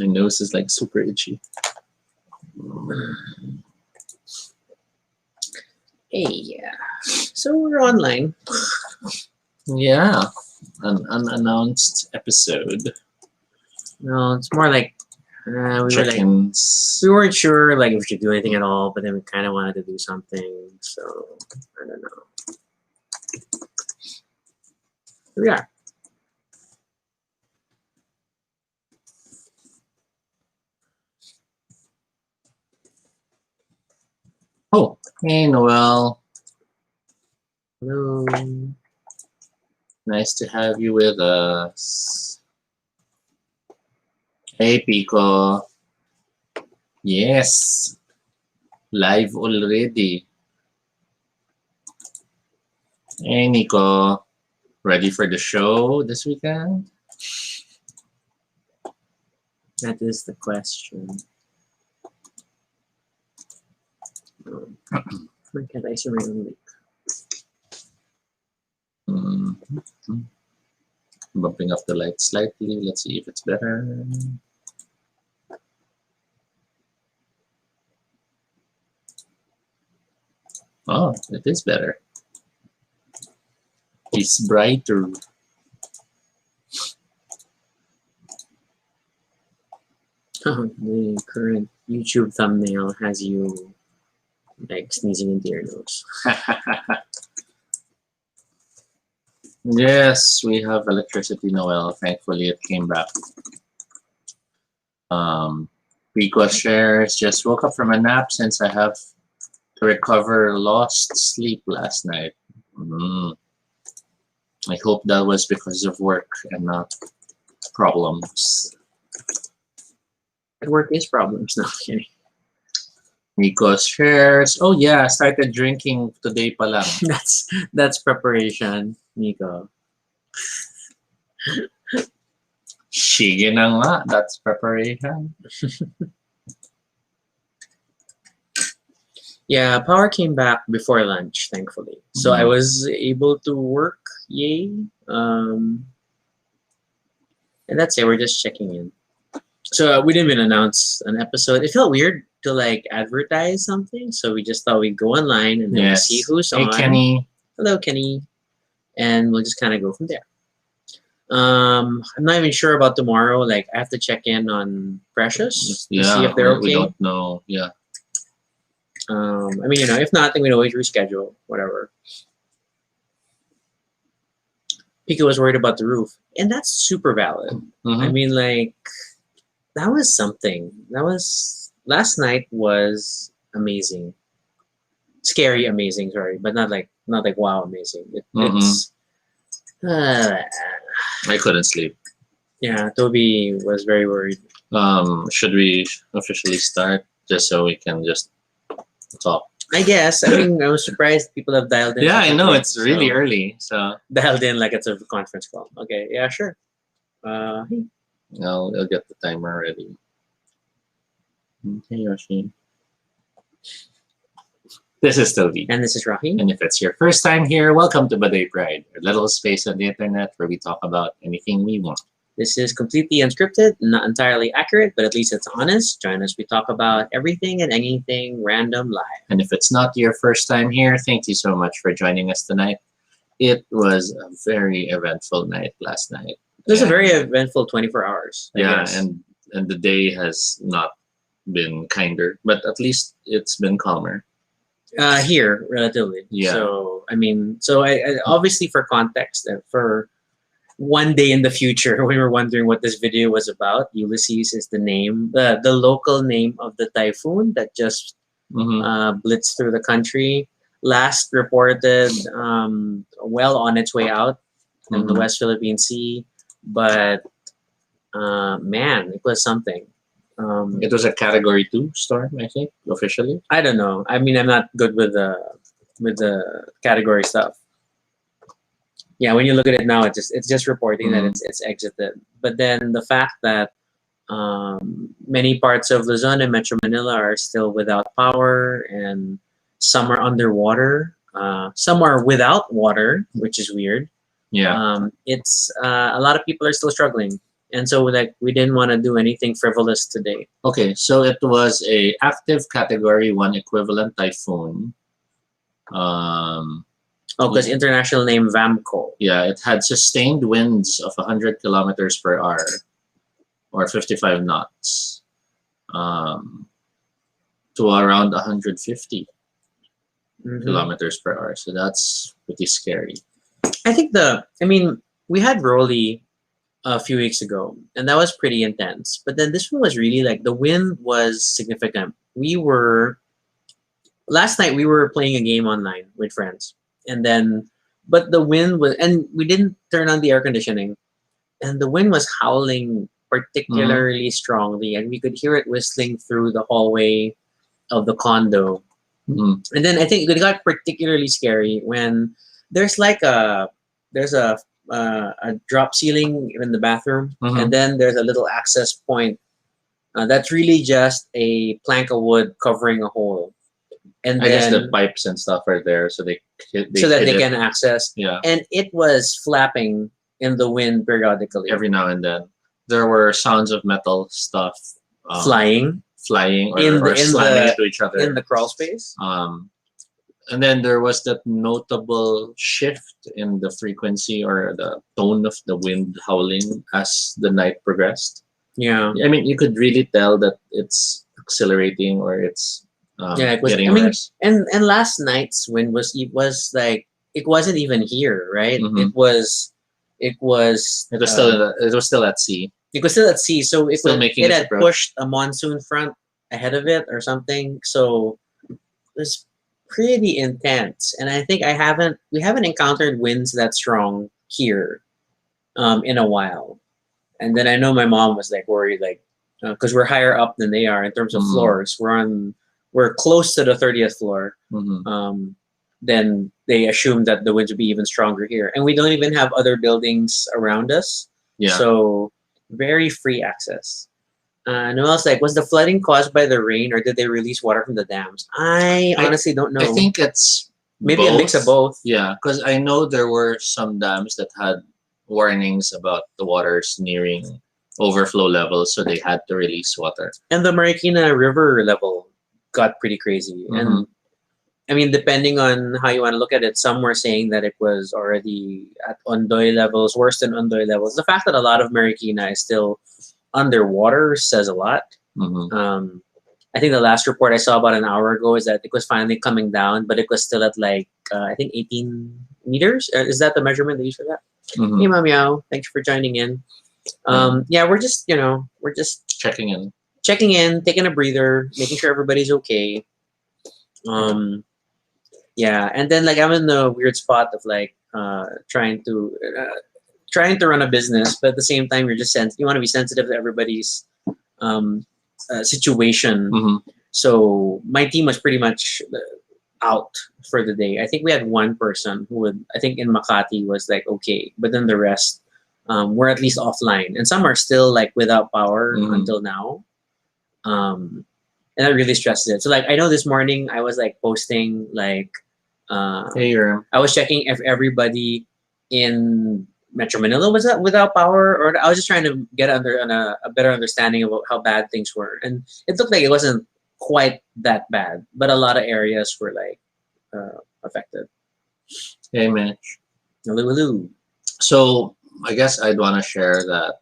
My nose is like super itchy. Hey, yeah. So we're online. Yeah, an unannounced episode. No, it's more like Check-ins. we weren't sure like if we should do anything at all, but then we kind of wanted to do something. So I don't know. Here we are. Oh, hey Noel. Hello. Nice to have you with us. Hey Pico. Yes. Live already. Hey Nico. Ready for the show this weekend? That is the question. Where can I see my own link? Bumping up the light slightly. Let's see if it's better. Oh, it is better. It's brighter. The current YouTube thumbnail has you like sneezing into your nose. Yes, we have electricity, Noel. Thankfully, it came back. Pico shares, just woke up from a nap since I have to recover lost sleep last night. I hope that was because of work and not problems. Work is problems, no kidding. Nico shares, oh yeah, I started drinking today pa lang. That's preparation, Nico. Sige na nga, that's preparation. Yeah, power came back before lunch, thankfully. So I was able to work, yay. And that's it, we're just checking in. So we didn't even announce an episode. It felt weird to like advertise something, so we just thought we'd go online and then see who's on. Hey Kenny. Hello Kenny. And we'll just kind of go from there. I'm not even sure about tomorrow. Like I have to check in on Precious to see if they're okay. We don't know. Yeah. I mean, if not, then we'd always reschedule, whatever. Pico was worried about the roof, and that's super valid. I mean, like, that was something. Last night was amazing. Scary amazing, sorry, but not like wow amazing. It's I couldn't sleep. Yeah, Toby was very worried. Should we officially start just so we can just talk? I guess. I mean, I was surprised people have dialed in. Yeah, I know it's really early. So dialed in like it's a conference call. Okay, yeah, sure. Hey. I'll get the timer ready. Hey Yoshi. This is Toby. And this is Rahi. And if it's your first time here, welcome to Baduy Pride, a little space on the internet where we talk about anything we want. This is completely unscripted, not entirely accurate, but at least it's honest. Join us. We talk about everything and anything random live. And if it's not your first time here, thank you so much for joining us tonight. It was a very eventful night last night. It was a very eventful 24 hours. I guess. And the day has not been kinder, but at least it's been calmer. Here, relatively. Yeah. So, I mean, I obviously for context, for one day in the future, we were wondering what this video was about. Ulysses is the name, the local name of the typhoon that just blitzed through the country. Last reported well on its way out in the West Philippine Sea. But, man, it was something. It was a Category 2 storm, I think, officially. I don't know. I mean, I'm not good with the category stuff. Yeah, when you look at it now, it's just reporting that it's exited. But then the fact that many parts of Luzon and Metro Manila are still without power, and some are underwater, some are without water, which is weird. Yeah. It's a lot of people are still struggling. and so like we didn't want to do anything frivolous today. Okay, so it was a active Category 1 equivalent typhoon. Oh, because international name Vamco. Yeah, it had sustained winds of 100 kilometers per hour, or 55 knots, to around 150 kilometers per hour. So that's pretty scary. I think we had Rolly a few weeks ago, and that was pretty intense. But then this one was really like the wind was significant. Last night we were playing a game online with friends, and then but the wind was, and we didn't turn on the air conditioning, and the wind was howling particularly strongly, and we could hear it whistling through the hallway of the condo. And then I think it got particularly scary when there's a drop ceiling in the bathroom, and then there's a little access point that's really just a plank of wood covering a hole. And I guess the pipes and stuff are there, so they can access. Yeah, and it was flapping in the wind periodically. Every now and then, there were sounds of metal stuff flying, or slamming into each other in the crawl space. And then there was that notable shift in the frequency or the tone of the wind howling as the night progressed. Yeah, I mean, you could really tell that it's accelerating or it's it was. getting worse. And last night's wind was like it wasn't even here, right? It was still at sea. It was still at sea, so it had approach. pushed a monsoon front ahead of it or something. So it was pretty intense, and I think we haven't encountered winds that strong here in a while. And then I know my mom was like worried, like because we're higher up than they are in terms of floors. We're close to the 30th floor. Then they assumed that the winds would be even stronger here, and we don't even have other buildings around us. Yeah. So very free access. And who else? Like, was the flooding caused by the rain, or did they release water from the dams? I honestly don't know. I think it's maybe both. A mix of both. Yeah, because I know there were some dams that had warnings about the waters nearing overflow levels, so they had to release water. And the Marikina River level got pretty crazy. And I mean, depending on how you want to look at it, some were saying that it was already at Ondoy levels, worse than Ondoy levels. The fact that a lot of Marikina is still underwater says a lot. I think the last report I saw about an hour ago is that it was finally coming down, but it was still at like I think 18 meters. Is that the measurement they use for that? Hey, Mamiao, thanks for joining in. Yeah, we're just checking in, taking a breather, making sure everybody's okay. Yeah, and then like I'm in the weird spot of like trying to run a business, but at the same time you want to be sensitive to everybody's situation. So my team was pretty much out for the day. I think we had one person I think in Makati was like okay, but then the rest were at least offline, and some are still like without power until now. And that really stresses it. So like I know this morning I was like posting like I was checking if everybody in Metro Manila was without power, or I was just trying to get a better understanding about how bad things were, and it looked like it wasn't quite that bad, but a lot of areas were like affected. Hey, Mitch. Hello. So I guess I'd want to share that.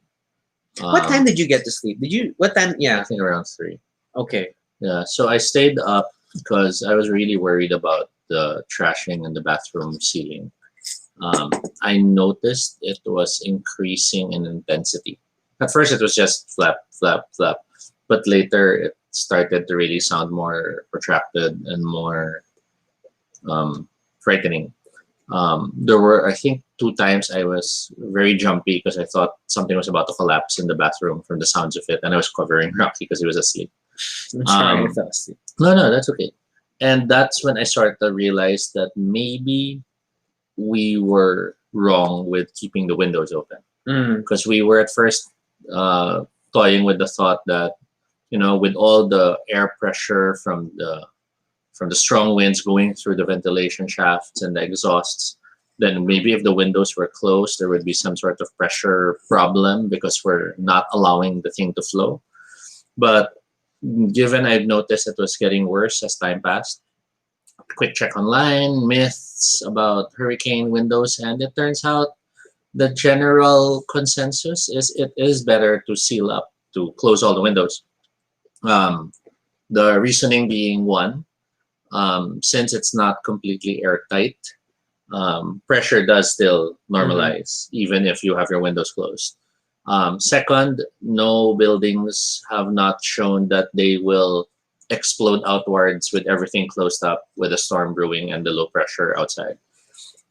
What time did you get to sleep? What time? Yeah, I think around 3. Okay. Yeah, so I stayed up because I was really worried about the trashing in the bathroom ceiling. I noticed it was increasing in intensity. At first, it was just flap, flap, flap, but later it started to really sound more protracted and more frightening. There were, I think, 2 times I was very jumpy because I thought something was about to collapse in the bathroom from the sounds of it, and I was covering Rocky because he was asleep. I'm sorry I fell asleep. No, that's okay. And that's when I started to realize that maybe we were wrong with keeping the windows open. Because we were at first toying with the thought that, with all the air pressure from the strong winds going through the ventilation shafts and the exhausts, Then maybe if the windows were closed, there would be some sort of pressure problem because we're not allowing the thing to flow. But given I've noticed it was getting worse as time passed, quick check online, myths about hurricane windows, and it turns out the general consensus is it is better to seal up, to close all the windows. Um, the reasoning being one, since it's not completely airtight, pressure does still normalize even if you have your windows closed. Second, no buildings have not shown that they will explode outwards with everything closed up with a storm brewing and the low pressure outside.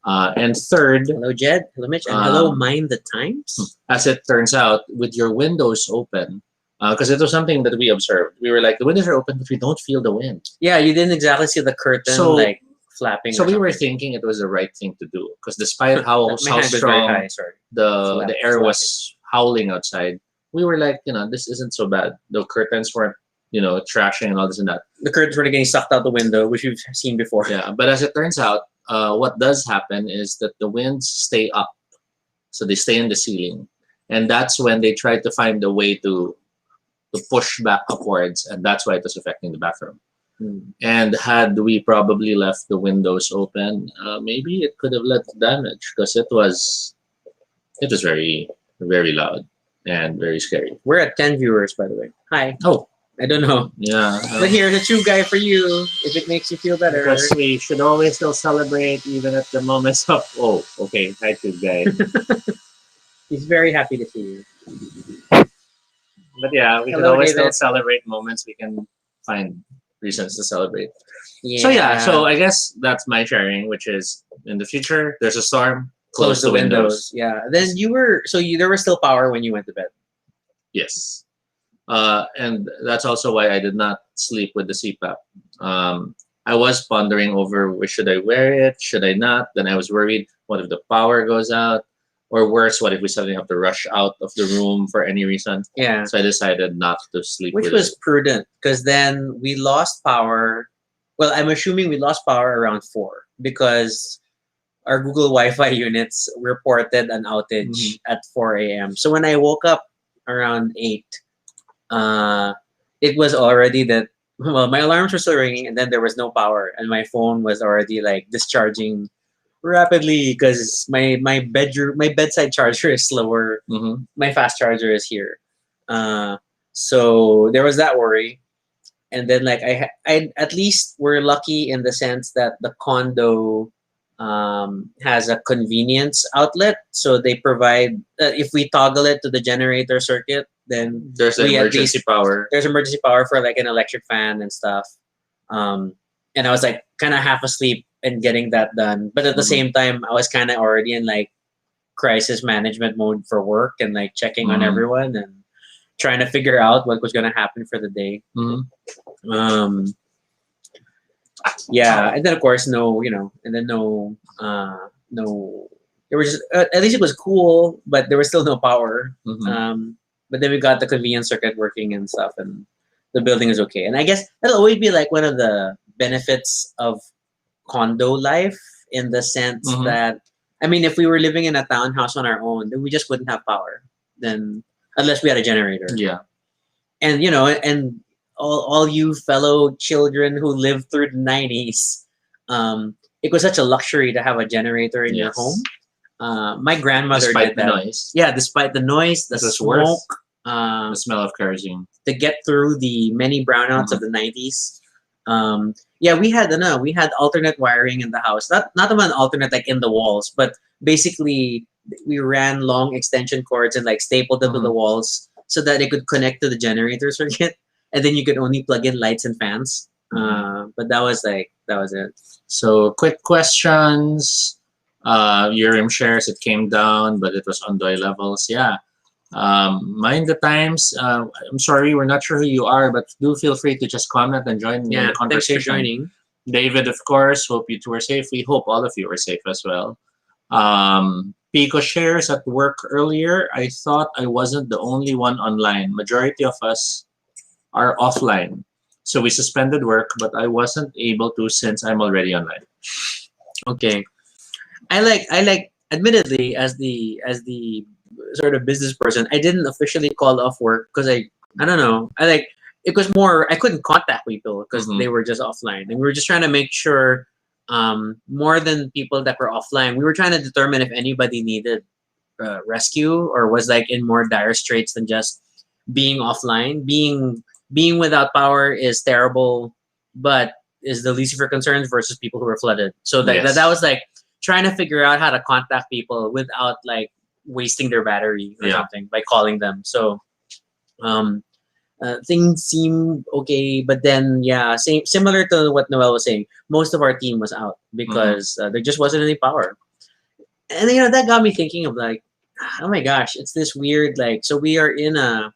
And third, Hello, Jed. Hello, Mitch. And hello, um, Mind the Times. as it turns out, with your windows open, because it was something that we observed. We were like, the windows are open, but we don't feel the wind. Yeah, you didn't exactly see the curtain So- like flapping. So or we were something. thinking it was the right thing to do, because despite how My hand was very strong high, sorry. the air was howling outside, we were like, this isn't so bad. The curtains weren't, trashing and all this and that. The curtains were getting sucked out the window, which we've seen before. Yeah, but as it turns out, what does happen is that the winds stay up, so they stay in the ceiling, and that's when they try to find a way to push back upwards, and that's why it was affecting the bathroom. Hmm. And had we probably left the windows open, maybe it could have led to damage because it was very, very loud and very scary. We're at 10 viewers, by the way. Hi. Oh, I don't know. yeah. But here's a true guy for you, if it makes you feel better. Because we should always still celebrate even at the moments of, oh, okay, hi, good guy. He's very happy to see you. But yeah, we should Hello, always David. still celebrate moments we can find reasons to celebrate. Yeah. So I guess that's my sharing, which is in the future, there's a storm, close the windows. Yeah. Then there was still power when you went to bed. Yes. And that's also why I did not sleep with the CPAP. I was pondering over should I wear it, should I not? Then I was worried, what if the power goes out? Or worse, what if we suddenly have to rush out of the room for any reason? Yeah. So I decided not to sleep Which with was it. prudent because then we lost power. Well, I'm assuming we lost power around 4 because our Google Wi-Fi units reported an outage at 4 a.m. So when I woke up around 8, it was already that, well, my alarms were still ringing and then there was no power and my phone was already like discharging rapidly because my bedside charger is slower. Mhm. My fast charger is here. So there was that worry. And then like I at least we're lucky in the sense that the condo has a convenience outlet, so they provide if we toggle it to the generator circuit, then There's we at emergency least- power. there's emergency power for like an electric fan and stuff. And I was like kind of half asleep and getting that done, but at the Mhm. same time I was kind of already in like crisis management mode for work and like checking on Mhm. everyone and trying to figure out what was going to happen for the day. Mhm. Yeah, and then of course no, and then no, there was just, at least it was cool, but there was still no power. Mhm. But then we got the convenience circuit working and stuff, and the building is okay. And I guess that'll always be like one of the benefits of condo life in the sense Mhm. that, I mean, if we were living in a townhouse on our own, then we just wouldn't have power. Then unless we had a generator. Yeah. And and all you fellow children who lived through the 90s, it was such a luxury to have a generator in your Yes. home. My grandmother Despite did the that. noise, Yeah, despite the noise, the This is worse. smoke, the smell of kerosene. to get through the many brownouts of the 90s. Yeah, we had alternate wiring in the house. Not even alternate like in the walls, but basically we ran long extension cords and like stapled them to the walls so that it could connect to the generator circuit, and then you could only plug in lights and fans. But that was it. So quick questions. Urim shares it came down, but it was on Doi levels. Yeah. Mind the times. I'm sorry, we're not sure who you are, but do feel free to just comment and join in Yeah, the thanks for conversation. joining. David, of course, hope you two are safe. We hope all of you are safe as well. Pico shares at work earlier. I thought I wasn't the only one online. Majority of us are offline. So we suspended work, but I wasn't able to since I'm already online. Okay. admittedly, as the sort of business person, I didn't officially call off work because I don't know. It was more I couldn't contact people because Mm-hmm. they were just offline, and we were just trying to make sure, more than people that were offline, we were trying to determine if anybody needed rescue or was like in more dire straits than just being offline. Being without power is terrible, but is the least of your concerns versus people who were flooded. So that Yes. was like trying to figure out how to contact people without like wasting their battery or Yeah. something by calling them. So um, things seem okay, but then yeah, similar to what Noel was saying. Most of our team was out Mm-hmm. because there just wasn't any power, and that got me thinking of like, oh my gosh, it's this weird like. So we are in a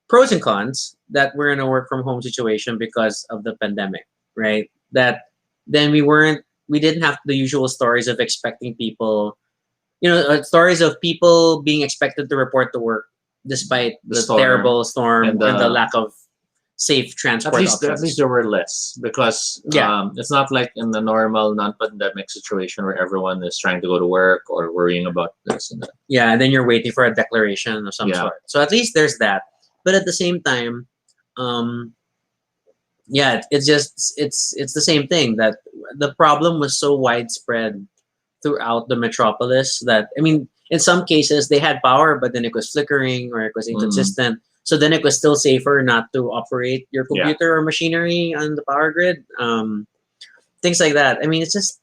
pros and cons that we're in a work from home situation because of the pandemic, right? That then we didn't have the usual stories of expecting people, stories of people being expected to report to work despite The the storm terrible storm and or the lack of safe transport at least options. there were less because Yeah, it's not like in the normal non-pandemic situation where everyone is trying to go to work or worrying about this and that. yeah, and then you're waiting for a declaration of some Yeah. sort. So at least there's that. But at the same time, um, yeah, it's the same thing that the problem was so widespread throughout the metropolis that I mean, in some cases they had power, but then it was flickering or it was Mm, inconsistent. So then it was still safer not to operate your yeah. computer or machinery on the power grid. Things like that. I mean, it's just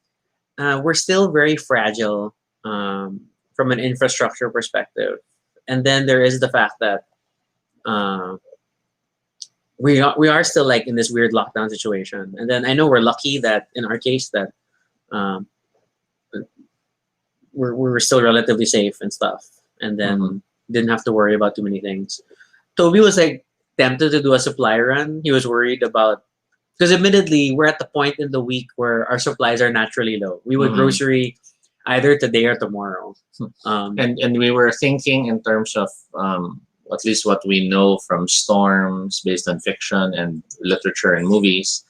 we're still very fragile from an infrastructure perspective, and then there is the fact that uh, we are still like in this weird lockdown situation. And then I know we're lucky that in our case that um, we're still relatively safe and stuff, and Mm-hmm. then didn't have to worry about too many things. Toby was like tempted to do a supply run. He was worried about because admittedly we're at the point in the week where our supplies are naturally low. We would Mm-hmm. grocery either today or tomorrow. And we were thinking in terms of at least what we know from storms based on fiction and literature and movies.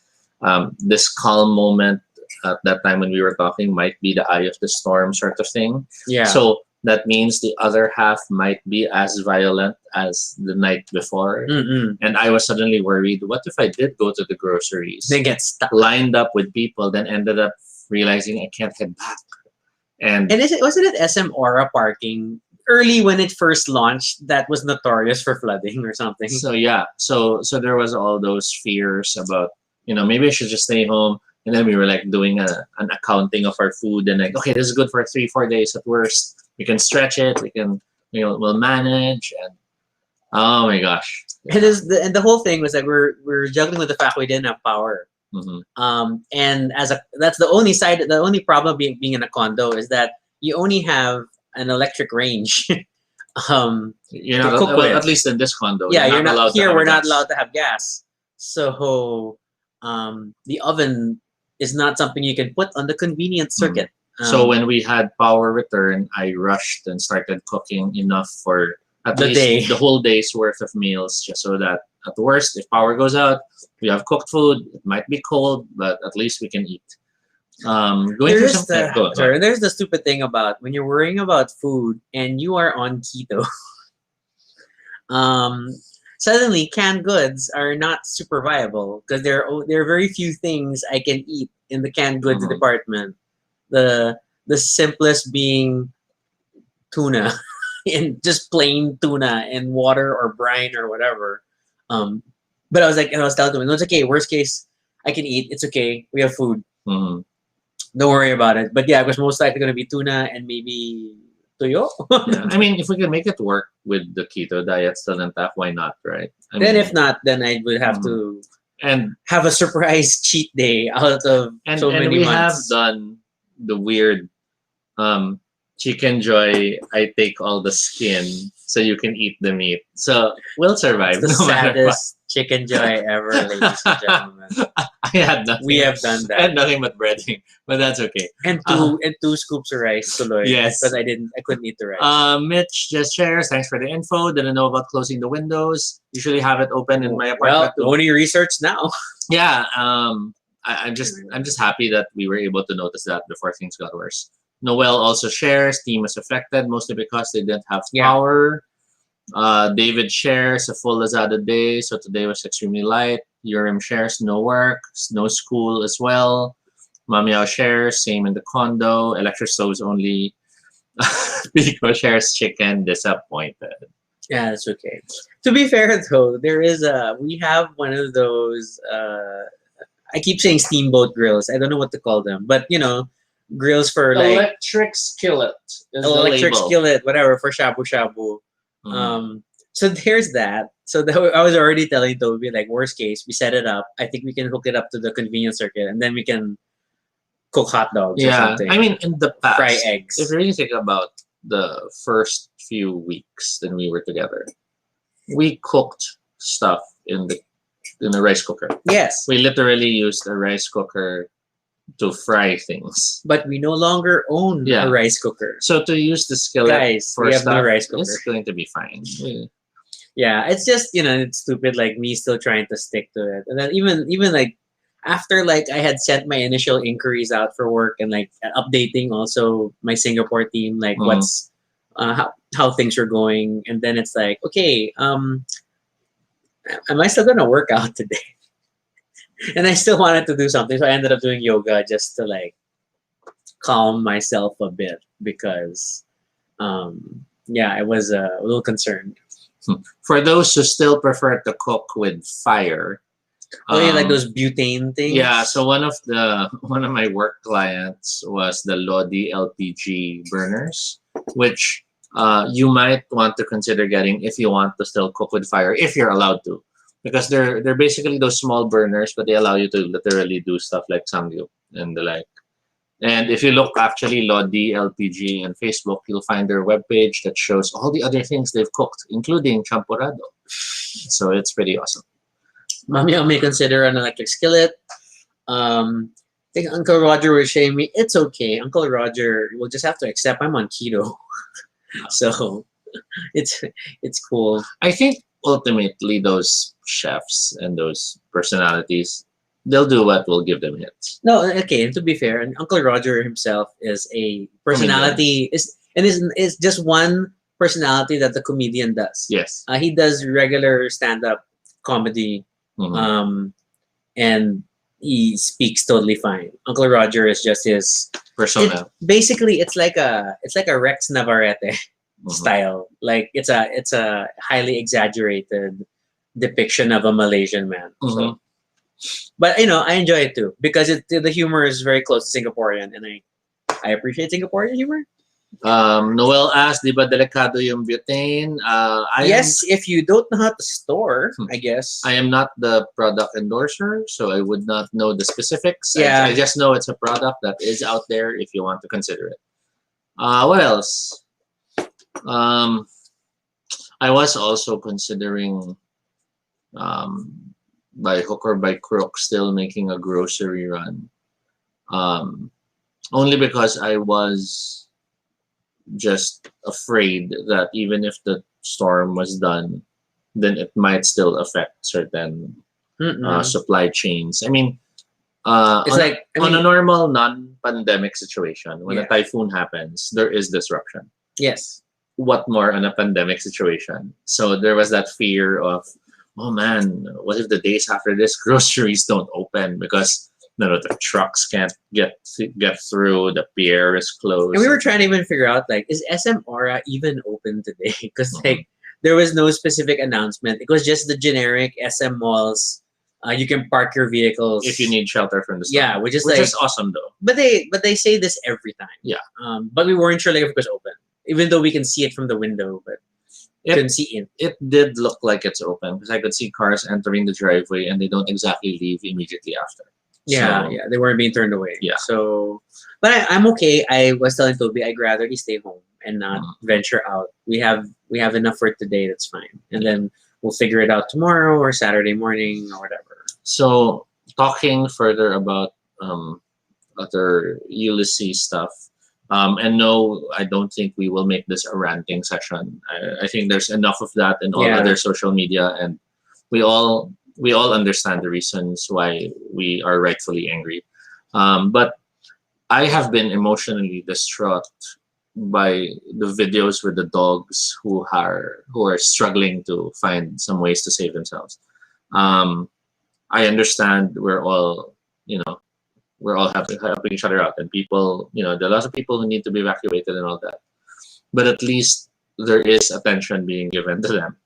This calm moment at that time when we were talking might be the eye of the storm sort of thing. Yeah, So that means the other half might be as violent as the night before. mm-mm. And I was suddenly worried, what if I did go to the groceries, They get stuck. lined up with people, then ended up realizing I can't head back? And And wasn't it SM Aura parking early when it first launched that was notorious for flooding or something? so yeah, so there was all those fears about, maybe I should just stay home. And then we were like doing an accounting of our food and like, okay, this is good for 3 4 days at worst. We can stretch it. We'll manage. And oh my gosh, And, yeah. and the whole thing was that we're juggling with the fact we didn't have power. Hmm. And that's the only side. The only problem being in a condo is that you only have an electric range You're to not, cook well, at with. least in this condo, Yeah, you're you're not not allowed to here. have We're not gas. allowed to have gas, so the oven is not something you can put on the convenience Mm. circuit. So when we had power return, I rushed and started cooking enough for at The least day. the whole day's worth of meals, just so that at worst, if power goes out, we have cooked food. It might be cold, but at least we can eat. Going through some go on. Sorry, there's the stupid thing about when you're worrying about food and you are on keto. um, Suddenly canned goods are not super viable because there are very few things I can eat in the canned goods Mhm. department. The simplest being tuna and just plain tuna and water or brine or whatever. Um, but I was telling them, no, it's okay. Worst case, I can eat. It's okay. We have food. Mhm. Don't worry about it. But yeah, it was most likely going to be tuna and maybe toyo. Yeah, I mean, if we can make it work with the keto diet still intact, why not, right? I Then mean, if not, then I would have Mhm. to and have a surprise cheat day out of so and many we have months. done the weird um chicken joy. I take all the skin so you can eat the meat. So we'll survive It's the no matter what. saddest chicken joy ever, ladies and gentlemen. I had nothing. We have done I had that. nothing but breading, but that's okay. And two scoops of rice tuloy. Yes. Because I couldn't eat the rice. Mitch just shares. Thanks for the info. Didn't know about closing the windows. Usually have it open in my Well, apartment. only research now. Yeah. I'm just happy that we were able to notice that before things got worse. Noel also shares team was affected mostly because they didn't have Yeah. power. David shares a full Lazada day, so today was extremely light. Urim shares no work, no school as well. Mamiao shares same in the condo. Electric stoves only. Pico shares chicken. Disappointed. Yeah, that's okay. To be fair though, we have one of those I keep saying steamboat grills. I don't know what to call them, but grills for like Electric skillet is the electric label. skillet, whatever, for shabu shabu. So there's that. So I was already telling Toby, like, worst case, we set it up. I think we can hook it up to the convenience circuit, and then we can cook hot dogs or Yeah, something. I mean, in the past, fry eggs. if you really think about the first few weeks that we were together, we cooked stuff in the rice cooker. Yes, We literally used a rice cooker to fry things. but we no longer own Yeah. a rice cooker. So to use the skillet Guys, for we have stuff, no rice cooker. it's going to be fine. Yeah, it's just it's stupid. Like me still trying to stick to it, and then even like after like I had sent my initial inquiries out for work and like updating also my Singapore team like Mhm. what's how things are going, and then it's like okay, am I still gonna work out today? And I still wanted to do something, so I ended up doing yoga just to like calm myself a bit because yeah, I was a little concerned. For those who still prefer to cook with fire, Oh yeah, like those butane things. yeah. So one of my work clients was the Lodi LPG burners, which you might want to consider getting if you want to still cook with fire, if you're allowed to, because they're basically those small burners, but they allow you to literally do stuff like samgyup and the like. And if you look actually Lodi LPG on Facebook, you'll find their webpage that shows all the other things they've cooked, including champurrado. So it's pretty awesome. Mommy, I may consider an electric skillet. I think Uncle Roger was saying me, it's okay. Uncle Roger will just have to accept I'm on keto. So it's cool. I think ultimately those chefs and those personalities, they'll do what will give them hits. No, okay, and to be fair, and Uncle Roger himself is a personality is just one personality that the comedian does. Yes. He does regular stand-up comedy, Mhm. and he speaks totally fine. Uncle Roger is just his Persona. basically it's like a Rex Navarrete Mhm. style. Like it's a highly exaggerated depiction of a Malaysian man. So, Mhm. but I enjoy it too because the humor is very close to Singaporean, and I appreciate Singaporean humor. Noel asked, di ba delikado yung butane? Yes, if you don't know how to store, I guess. I am not the product endorser, so I would not know the specifics. Yeah. I just know it's a product that is out there if you want to consider it. What else? I was also considering, by hook or by crook, still making a grocery run. Only because I was just afraid that even if the storm was done, then it might still affect certain supply chains. I mean, It's like on a normal non-pandemic situation, when Yeah. a typhoon happens, there is disruption. yes. What more on a pandemic situation? So there was that fear of, oh man, what if the days after this groceries don't open because the trucks can't get through, the pier is closed. And we were trying to even figure out like, is SM Aura even open today? Because Mhm. like there was no specific announcement. It was just the generic SM malls. You can park your vehicles if you need shelter from the storm. Yeah, which is awesome though. But they say this every time. Yeah. But we weren't sure like if it was open, even though we can see it from the window, but couldn't see it. It did look like it's open because I could see cars entering the driveway and they don't exactly leave immediately after. Yeah, So, yeah, they weren't being turned away. Yeah. So, but I'm okay. I was telling Toby I'd rather he stay home and not venture out. We have enough for today. That's fine, and then we'll figure it out tomorrow or Saturday morning or whatever. So talking further about other Ulysses stuff. And no, I don't think we will make this a ranting session. I think there's enough of that in all Yeah. other social media, and we all understand the reasons why we are rightfully angry. But I have been emotionally distraught by the videos with the dogs who are struggling to find some ways to save themselves. Um, I understand we're all helping each other out, and people, there are lots of people who need to be evacuated and all that. But at least there is attention being given to them.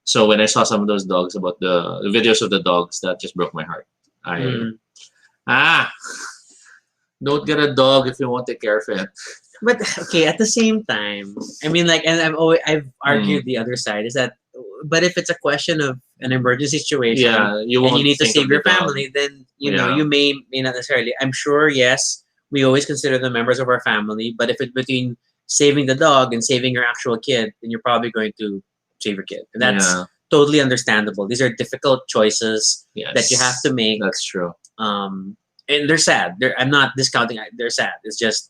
So when I saw some of those dogs, about the videos of the dogs, that just broke my heart. I Mm. ah don't get a dog if you won't take care of it. But okay, at the same time, I mean, like, and I've argued Mm. the other side is that, but if it's a question of an emergency situation Yeah, you and you won't need to think of save the your dog. family, then Yeah. you may not necessarily. I'm sure, yes, we always consider them members of our family, but if it's between saving the dog and saving your actual kid, then you're probably going to save your kid, and that's Yeah. totally understandable. These are difficult choices Yes. that you have to make. That's true. And they're sad. I'm not discounting. They're sad. It's just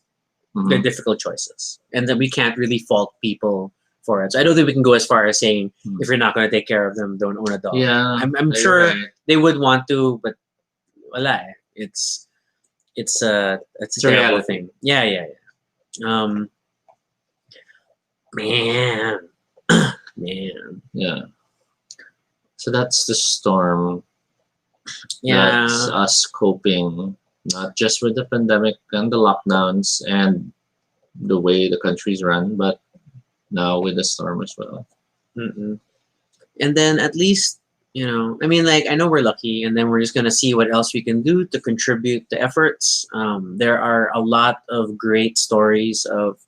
they're Mhm. difficult choices, and then we can't really fault people for it. So I don't think we can go as far as saying if you're not going to take care of them, don't own a dog. Yeah. I'm you're sure right. they would want to, but wala eh. It's a It's a terrible reality. thing. Yeah, yeah, yeah. Man, man. Yeah. So that's the storm. Yeah, That's us coping, not just with the pandemic and the lockdowns and the way the country's run, but now with the storm as well. mm-mm. And then at least I mean, like, I know we're lucky, and then we're just gonna see what else we can do to contribute to efforts. There are a lot of great stories of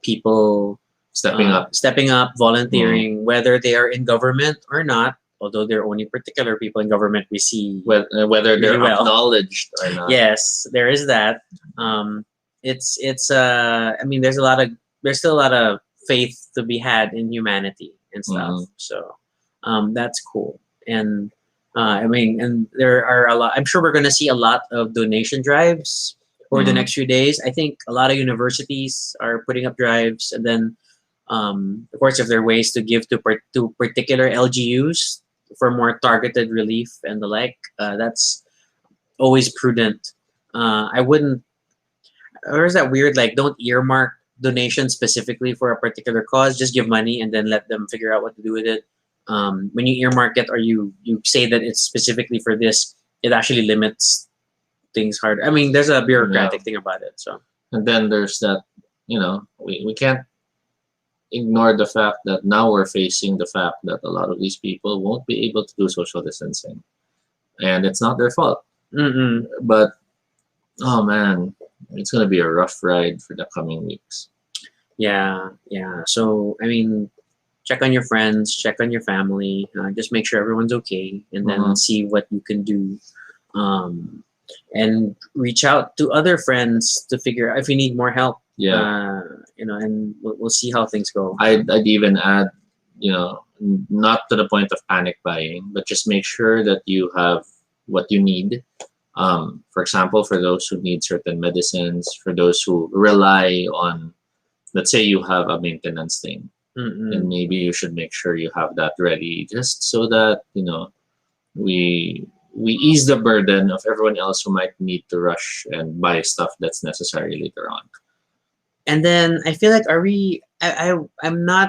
people stepping up, volunteering, whether they are in government or not. Although there are only particular people in government we see. Whether they're Really well. acknowledged or not. Yes, there is that. It's I mean, there's still a lot of faith to be had in humanity and stuff. Mhm. So that's cool. And I mean, and there are a lot. I'm sure we're gonna see a lot of donation drives over the Mhm. next few days. I think a lot of universities are putting up drives, and then of course, if there are ways to give to particular LGUs for more targeted relief and the like, that's always prudent. I wouldn't. Or is that weird? Like, don't earmark donations specifically for a particular cause. Just give money and then let them figure out what to do with it. When you earmark it, or you say that it's specifically for this, it actually limits things hard. I mean, there's a bureaucratic thing about it. So And then there's that, we can't ignore the fact that now we're facing the fact that a lot of these people won't be able to do social distancing. And it's not their fault. mm-mm. But, oh man, it's going to be a rough ride for the coming weeks. Yeah, yeah. So I mean, check on your friends, check on your family, just make sure everyone's okay, and then Mhm. see what you can do. Um, and reach out to other friends to figure out if you need more help. Yeah. And we'll see how things go. I'd even add, not to the point of panic buying, but just make sure that you have what you need. For example, for those who need certain medicines, for those who rely on, let's say you have a maintenance thing, Mm-mm. then maybe you should make sure you have that ready, just so that we ease the burden of everyone else who might need to rush and buy stuff that's necessary later on. And then I feel like, are we? I'm not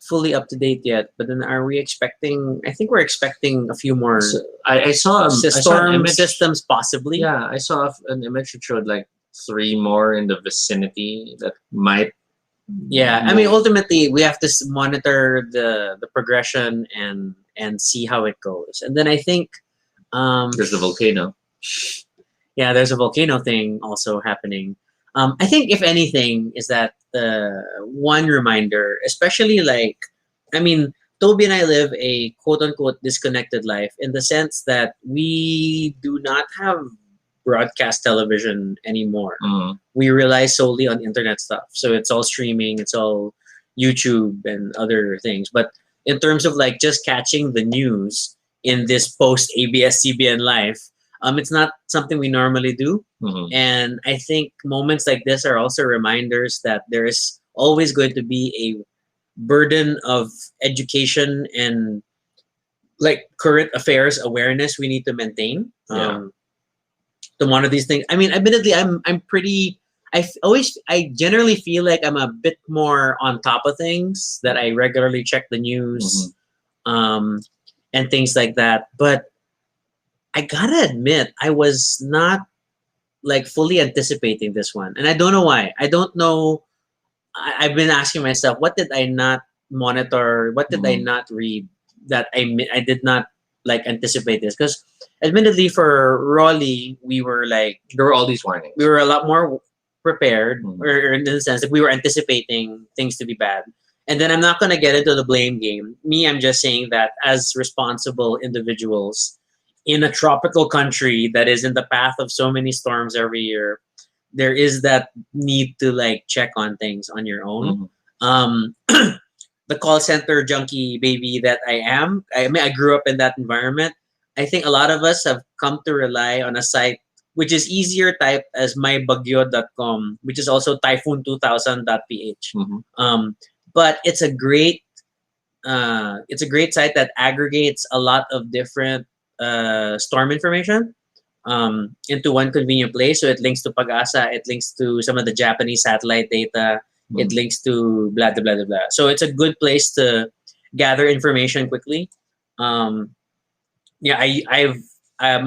fully up to date yet, but then are we expecting? I think we're expecting a few more So I saw I saw an storm image. systems, possibly. Yeah, I saw an image that showed like 3 more in the vicinity that might. Yeah, I mean, ultimately, we have to monitor the progression and see how it goes. And then I think, There's the volcano. yeah, there's a volcano thing also happening. I think, if anything, is that the one reminder, especially like, I mean, Toby and I live a quote unquote disconnected life in the sense that we do not have broadcast television anymore. Mm. We rely solely on internet stuff. So it's all streaming, it's all YouTube and other things. But in terms of like just catching the news in this post ABS CBN life, it's not something we normally do. Mhm. And I think moments like this are also reminders that there is always going to be a burden of education and like current affairs awareness we need to maintain. Yeah. To one of these things. I mean, admittedly, I'm pretty I generally feel like I'm a bit more on top of things, that I regularly check the Mhm. news, um, and things like that. But I gotta admit, I was not like fully anticipating this one, and I don't know why. I don't know. I've been asking myself, what did I not monitor? What did I Mhm. not read that I did not like anticipate this? Because admittedly, for Raleigh, we were like There were all these warnings. we were a lot more prepared, Mhm. or in the sense that we were anticipating things to be bad. And then I'm not going to get into the blame game. Me, I'm just saying that as responsible individuals in a tropical country that is in the path of so many storms every year, there is that need to like check on things on your own. Mhm. The call center junkie baby that I mean, I grew up in that environment. I think a lot of us have come to rely on a site which is easier typed as mybagyo.com, which is also typhoon2000.ph. Mhm. But it's a great site that aggregates a lot of different storm information into one convenient place. So it links to Pagasa, it links to some of the Japanese satellite data, it Mhm. links to blah blah blah blah blah. So it's a good place to gather information quickly. Um, yeah, I've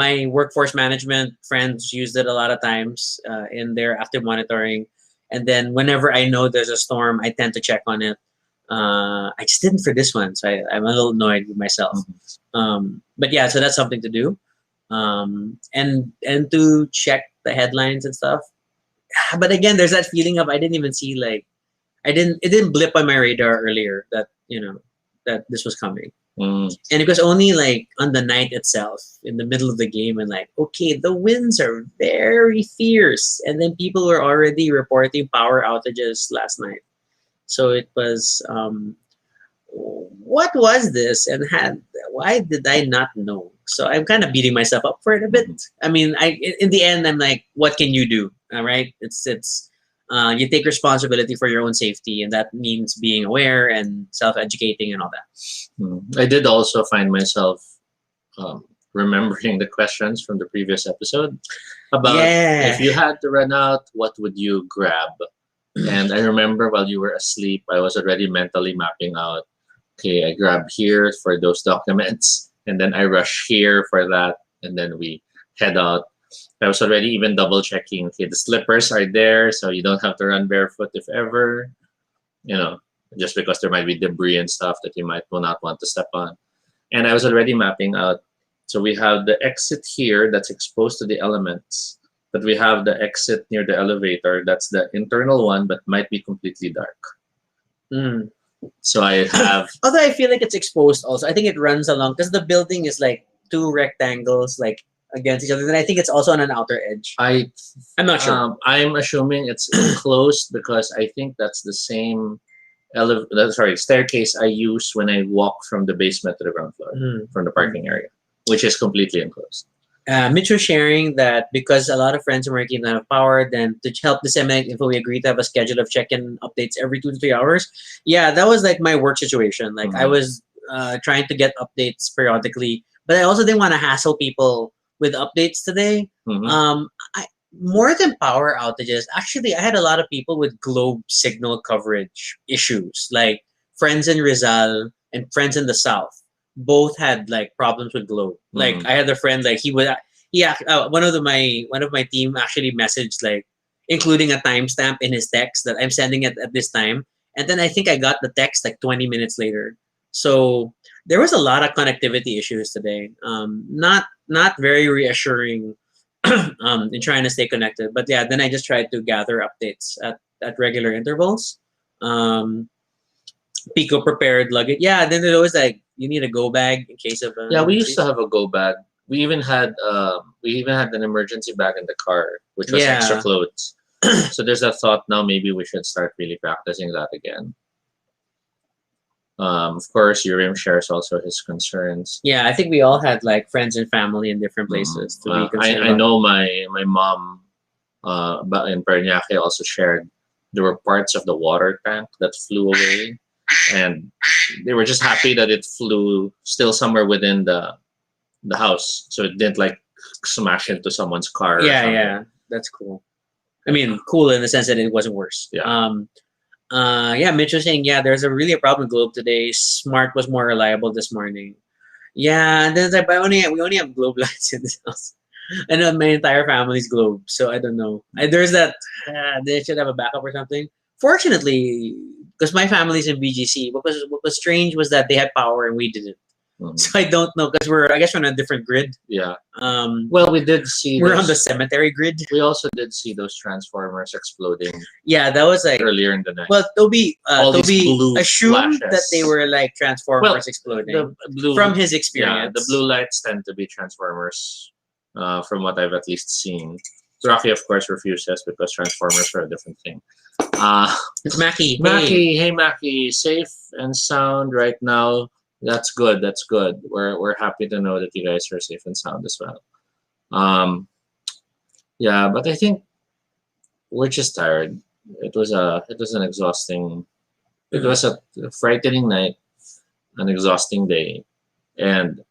my workforce management friends used it a lot of times in their active monitoring, and then whenever I know there's a storm, I tend to check on it. I just didn't for this one, so I'm a little annoyed with myself. Mhm. But yeah, so that's something to do, and to check the headlines and stuff. But again, there's that feeling of I didn't even see like it didn't blip on my radar earlier that that this was coming. Mm. And it was only like on the night itself, in the middle of the game, and like, okay, the winds are very fierce. And then people were already reporting power outages last night. So it was, what was this? And why did I not know? So I'm kind of beating myself up for it a bit. Mhm. I mean, in the end, I'm like, what can you do? All right. You take responsibility for your own safety, and that means being aware and self-educating and all that. I did also find myself remembering the questions from the previous episode about if Yeah. you had to run out, what would you grab? And I remember while you were asleep, I was already mentally mapping out, okay, I grab here for those documents, and then I rush here for that, and then we head out. I was already even double checking, okay, the slippers are there, so you don't have to run barefoot if ever, you know, just because there might be debris and stuff that you might not want to step on. And I was already mapping out. So we have the exit here that's exposed to the elements, but we have the exit near the elevator that's the internal one, but might be completely dark. Mm. So I have, Although I feel like it's exposed also. I think it runs along because the building is like two rectangles like against each other. And I think it's also on an outer edge. I, I'm not sure. I'm assuming it's enclosed because I think that's the same staircase I use when I walk from the basement to the ground floor Mm. from the parking area, which is completely enclosed. Mitch was sharing that because a lot of friends in Marikina don't have power, then to help disseminate info, we agreed to have a schedule of check-in updates every 2 to 3 hours. Yeah, that was like my work situation. Like I Mhm. was trying to get updates periodically, but I also didn't want to hassle people with updates today. Mhm. I, more than power outages, actually, I had a lot of people with globe signal coverage issues, like friends in Rizal and friends in the South both had like problems with Globe. Like Mhm. I had a friend like one of my team actually messaged like including a timestamp in his text that I'm sending it at this time, and then I think I got the text like 20 minutes later. So there was a lot of connectivity issues today. Not very reassuring in trying to stay connected. But yeah, then I just tried to gather updates at regular intervals. Um, Pico prepared luggage. Yeah, then there's always like you need a go bag in case of Yeah, we used to emergencies. have a go bag. We even had an emergency bag in the car, which was extra Yeah, clothes. So there's a thought now maybe we should start really practicing that again. Of course, Urim shares also his concerns. yeah. I think we all had like friends and family in different Mm. places to be concerned I about. know my mom but in Perñaque also shared there were parts of the water tank that flew away, and they were just happy that it flew still somewhere within the house, so it didn't like smash into someone's car or Yeah, something. yeah, that's cool. I mean, cool in the sense that it wasn't worse. Yeah. Yeah, Mitch was saying, yeah, there's a really a problem with Globe today. Smart was more reliable this morning. Yeah, and then it's like, but we only have Globe lights in this house. I know my entire family's Globe, so I don't know. There's that, they should have a backup or something. Fortunately, because my family's in BGC, what was strange was that they had power and we didn't. So I don't know, because I guess we're on a different grid. Yeah. Um, Well, we did see. we're on the cemetery grid. We also did see those transformers exploding Yeah, that was like, earlier in the night. well, Toby these blue assumed flashes. that they were like transformers Well, exploding the blue, from his yeah, experience. the blue lights tend to be transformers, from what I've at least seen. Rocky, of course, refuses because transformers are a different thing. It's Mackie. Hey Mackie, safe and sound right now. That's good. That's good. We're happy to know that you guys are safe and sound as well. Yeah, but I think we're just tired. It was an exhausting. It was a frightening night, an exhausting day, and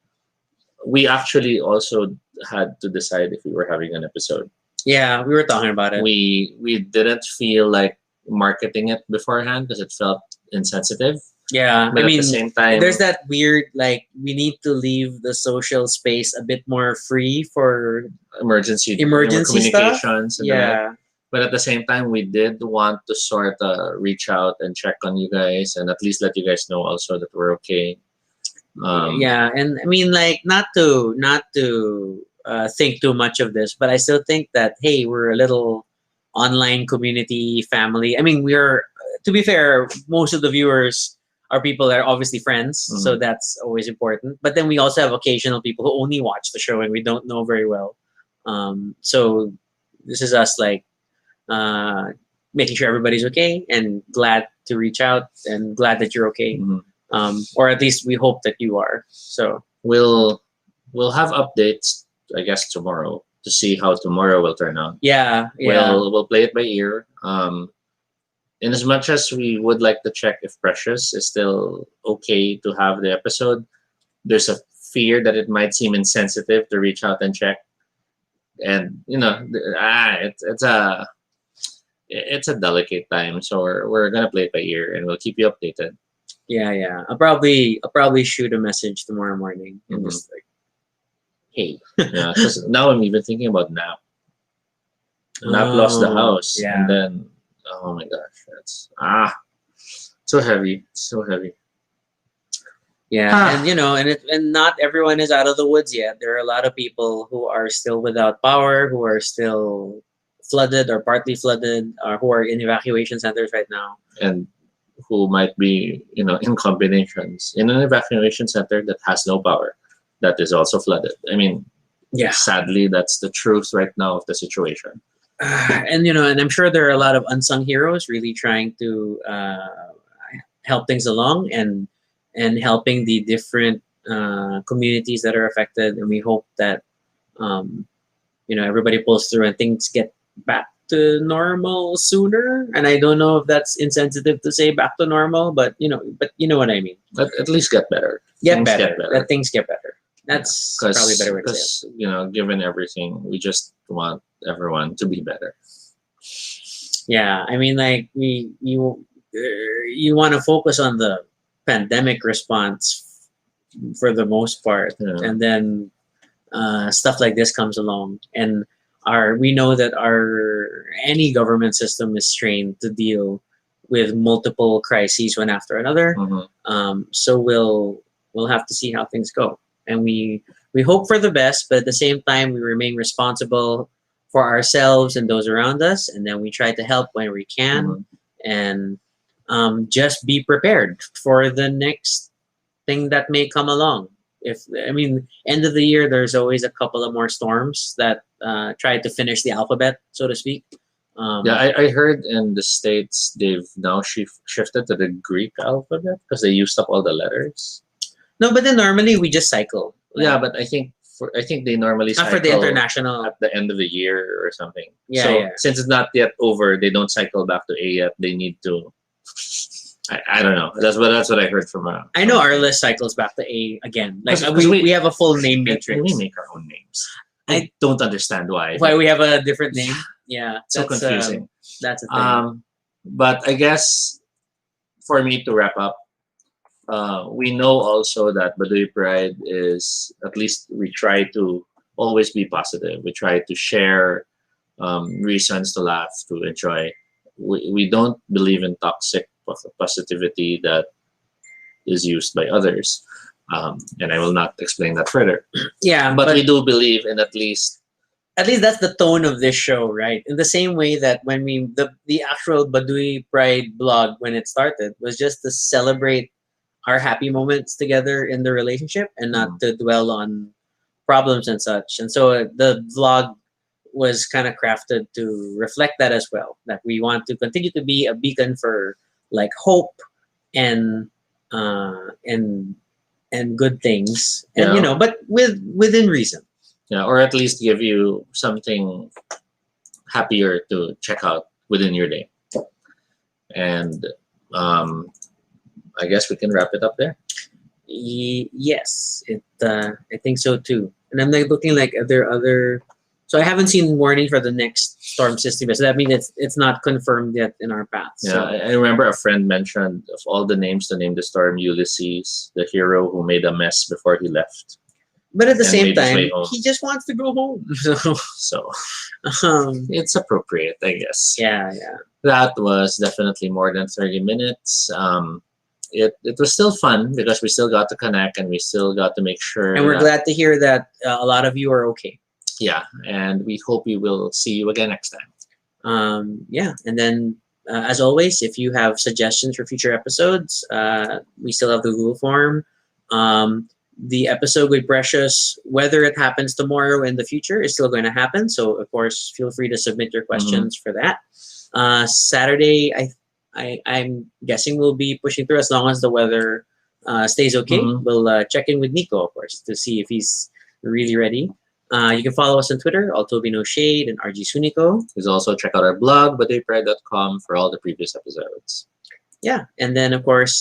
we actually also had to decide if we were having an episode. Yeah, we were talking about it. We didn't feel like marketing it beforehand because it felt insensitive. Yeah, But I mean, at the same time, there's that weird like we need to leave the social space a bit more free for emergency stuff. communications. And Yeah, but at the same time, we did want to sort of reach out and check on you guys and at least let you guys know also that we're okay. yeah, and I mean like not to think too much of this, but I still think that hey, we're a little online community family. I mean, we're to be fair, most of the viewers are people that are obviously friends, so that's always important. But then we also have occasional people who only watch the show and we don't know very well. So this is us like making sure everybody's okay and glad to reach out and glad that you're okay. Or at least we hope that you are. So we'll have updates, I guess, tomorrow to see how tomorrow will turn out. Yeah. We'll play it by ear. In as much as we would like to check if Precious is still okay to have the episode, there's a fear that it might seem insensitive to reach out and check. And it's a delicate time, so we're gonna play it by ear and we'll keep you updated. Yeah. I'll probably shoot a message tomorrow morning and just like, hey. Yeah, because now I'm even thinking about Nap. Nap lost the house, and then oh my gosh, that's so heavy, so heavy. Yeah, and not everyone is out of the woods yet. There are a lot of people who are still without power, who are still flooded or partly flooded, or who are in evacuation centers right now, and who might be in combinations in an evacuation center that has no power, that is also flooded. I mean, sadly, that's the truth right now of the situation. And I'm sure there are a lot of unsung heroes really trying to help things along and helping the different communities that are affected. And we hope that everybody pulls through and things get back to normal sooner. And I don't know if that's insensitive to say back to normal, but you know what I mean. At least get better. Get better. Let things get better. That's probably a better way to say it. Given everything, we just want everyone to be better. Yeah, I mean, like you want to focus on the pandemic response for the most part, and then stuff like this comes along, and we know that any government system is trained to deal with multiple crises one after another. So we'll have to see how things go. And we hope for the best, but at the same time, we remain responsible for ourselves and those around us. And then we try to help when we can and just be prepared for the next thing that may come along. End of the year, there's always a couple of more storms that try to finish the alphabet, so to speak. I heard in the States, they've now shifted to the Greek alphabet because they used up all the letters. No, but then normally we just cycle. Yeah, but I think they normally cycle for the international at the end of the year or something. Yeah. Since it's not yet over, they don't cycle back to A yet. They need to. I don't know. That's what I heard from. I know our list cycles back to A again. Like we have a full name matrix. We make our own names. I don't understand why. Why we have a different name? Yeah, So confusing. that's a thing. But I guess for me to wrap up, we know also that Baduy Pride is, at least we try to always be positive. We try to share reasons to laugh, to enjoy. We don't believe in toxic positivity that is used by others. And I will not explain that further. Yeah, But but we do believe in at least that's the tone of this show, right? In the same way that when the actual Baduy Pride blog when it started was just to celebrate our happy moments together in the relationship and not to dwell on problems and such. And so the vlog was kind of crafted to reflect that as well. That we want to continue to be a beacon for like hope and uh, and and good things, and Yeah. but within reason. yeah, or at least give you something happier to check out within your day. And um, I guess we can wrap it up there. Yes, I think so too. And I'm like looking like are there other. So I haven't seen warning for the next storm system, so that means it's not confirmed yet in our path. Yeah, So I remember a friend mentioned of all the names to name the storm, Ulysses, the hero who made a mess before he left. but at the And same made his way time, home. he just wants to go home. So So it's appropriate, I guess. yeah, yeah. That was definitely more than 30 minutes. It was still fun because we still got to connect and we still got to make sure And we're that, glad to hear that a lot of you are okay. yeah, and we hope we will see you again next time. Yeah, and then as always, if you have suggestions for future episodes, we still have the Google form. The episode with Precious, whether it happens tomorrow in the future, is still going to happen. So of course, feel free to submit your questions for that. Saturday, I'm guessing we'll be pushing through as long as the weather stays okay. Mhm. We'll check in with Nico, of course, to see if he's really ready. You can follow us on Twitter, Altobi No Shade and RG Suniko. Please also check out our blog, baduypride.com, for all the previous episodes. Yeah, and then of course,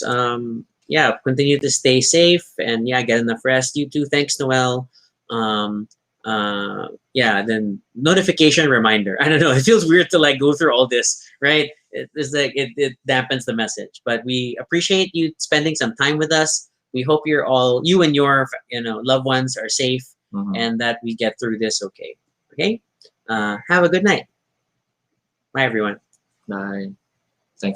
yeah, continue to stay safe and yeah, get enough rest. You too. Thanks, Noel. Um, yeah, then notification reminder. I don't know. It feels weird to like go through all this, right? It's like it dampens the message, but we appreciate you spending some time with us. We hope you and your loved ones are safe Mhm. and that we get through this okay. Okay. Have a good night. Bye, everyone. Bye.